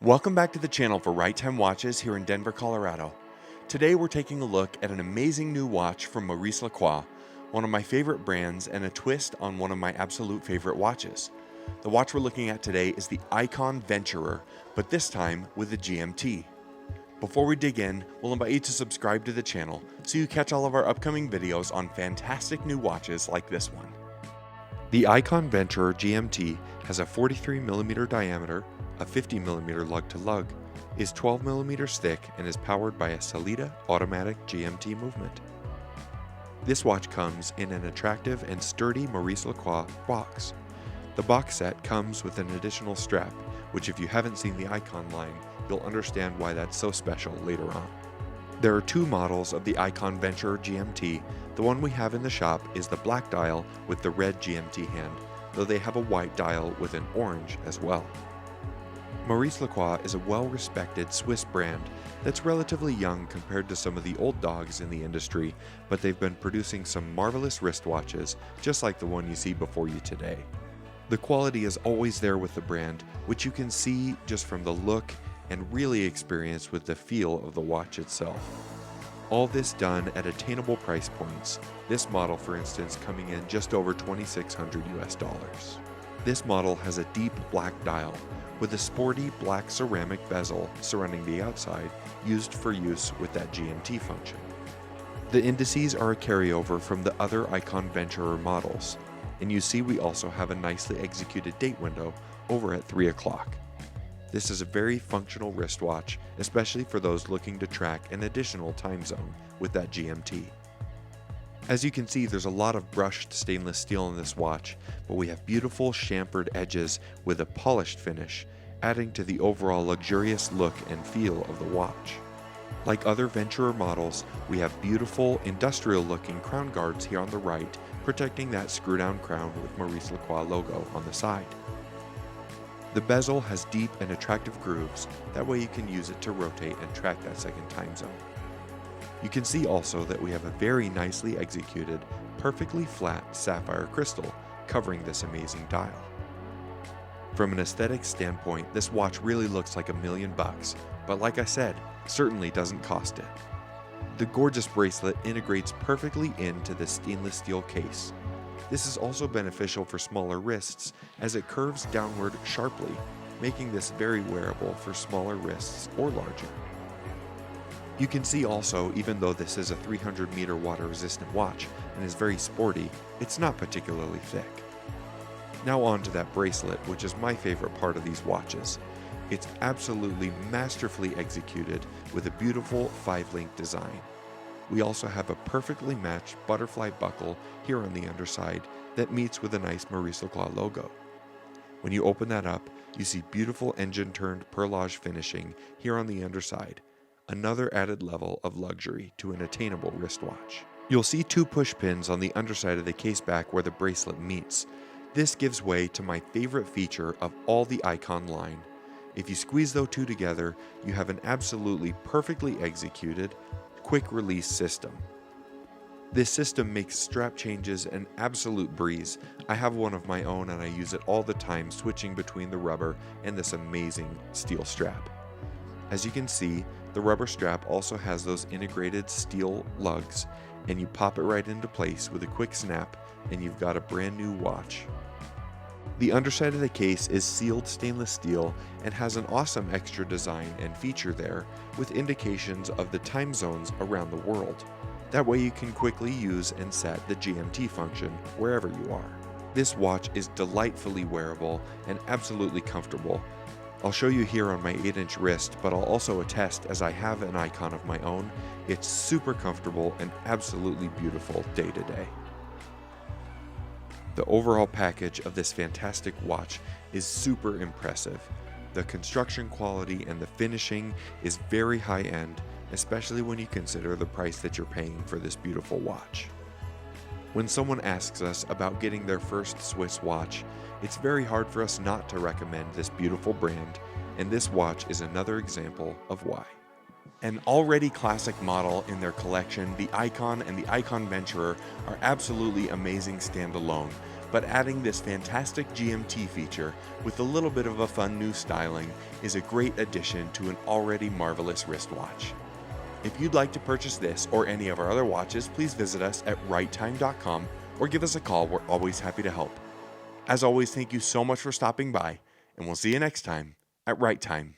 Welcome back to the channel for Right Time Watches here in Denver, Colorado. Today we're taking a look at an amazing new watch from Maurice Lacroix, one of my favorite brands and a twist on one of my absolute favorite watches. The watch we're looking at today is the Aikon Venturer, but this time with a GMT. Before we dig in, we'll invite you to subscribe to the channel so you catch all of our upcoming videos on fantastic new watches like this one. The Aikon Venturer GMT has a 43mm diameter, a 50mm lug-to-lug, is 12mm thick, and is powered by a Salida automatic GMT movement. This watch comes in an attractive and sturdy Maurice Lacroix box. The box set comes with an additional strap, which if you haven't seen the Aikon line, you'll understand why that's so special later on. There are two models of the Aikon Venturer GMT. The one we have in the shop is the black dial with the red GMT hand, though they have a white dial with an orange as well. Maurice Lacroix is a well-respected Swiss brand that's relatively young compared to some of the old dogs in the industry, but they've been producing some marvelous wristwatches just like the one you see before you today. The quality is always there with the brand, which you can see just from the look and really experience with the feel of the watch itself. All this done at attainable price points, this model for instance coming in just over $2,600 US. This model has a deep black dial with a sporty black ceramic bezel surrounding the outside used for use with that GMT function. The indices are a carryover from the other Aikon Venturer models, and you see we also have a nicely executed date window over at 3 o'clock. This is a very functional wristwatch, especially for those looking to track an additional time zone with that GMT. As you can see, there's a lot of brushed stainless steel in this watch, but we have beautiful chamfered edges with a polished finish, adding to the overall luxurious look and feel of the watch. Like other Venturer models, we have beautiful industrial-looking crown guards here on the right, protecting that screw-down crown with Maurice Lacroix logo on the side. The bezel has deep and attractive grooves, that way you can use it to rotate and track that second time zone. You can see also that we have a very nicely executed, perfectly flat sapphire crystal covering this amazing dial. From an aesthetic standpoint, this watch really looks like $1,000,000, but like I said, certainly doesn't cost it. The gorgeous bracelet integrates perfectly into the stainless steel case. This is also beneficial for smaller wrists as it curves downward sharply, making this very wearable for smaller wrists or larger. You can see also, even though this is a 300-meter water-resistant watch and is very sporty, it's not particularly thick. Now on to that bracelet, which is my favorite part of these watches. It's absolutely masterfully executed with a beautiful 5-link design. We also have a perfectly matched butterfly buckle here on the underside that meets with a nice Maurice Lacroix logo. When you open that up, you see beautiful engine-turned perlage finishing here on the underside, another added level of luxury to an attainable wristwatch. You'll see two push pins on the underside of the case back where the bracelet meets. This gives way to my favorite feature of all the Aikon line. If you squeeze those two together, you have an absolutely perfectly executed, quick release system. This system makes strap changes an absolute breeze. I have one of my own and I use it all the time, switching between the rubber and this amazing steel strap. As you can see, the rubber strap also has those integrated steel lugs, and you pop it right into place with a quick snap and you've got a brand new watch. The underside of the case is sealed stainless steel and has an awesome extra design and feature there with indications of the time zones around the world. That way you can quickly use and set the GMT function wherever you are. This watch is delightfully wearable and absolutely comfortable. I'll show you here on my 8-inch wrist, but I'll also attest as I have an Aikon of my own. It's super comfortable and absolutely beautiful day to day. The overall package of this fantastic watch is super impressive. The construction quality and the finishing is very high end, especially when you consider the price that you're paying for this beautiful watch. When someone asks us about getting their first Swiss watch, it's very hard for us not to recommend this beautiful brand, and this watch is another example of why. An already classic model in their collection, the Aikon and the Aikon Venturer are absolutely amazing standalone, but adding this fantastic GMT feature with a little bit of a fun new styling is a great addition to an already marvelous wristwatch. If you'd like to purchase this or any of our other watches, please visit us at righttime.com or give us a call. We're always happy to help. As always, thank you so much for stopping by, and we'll see you next time at Right Time.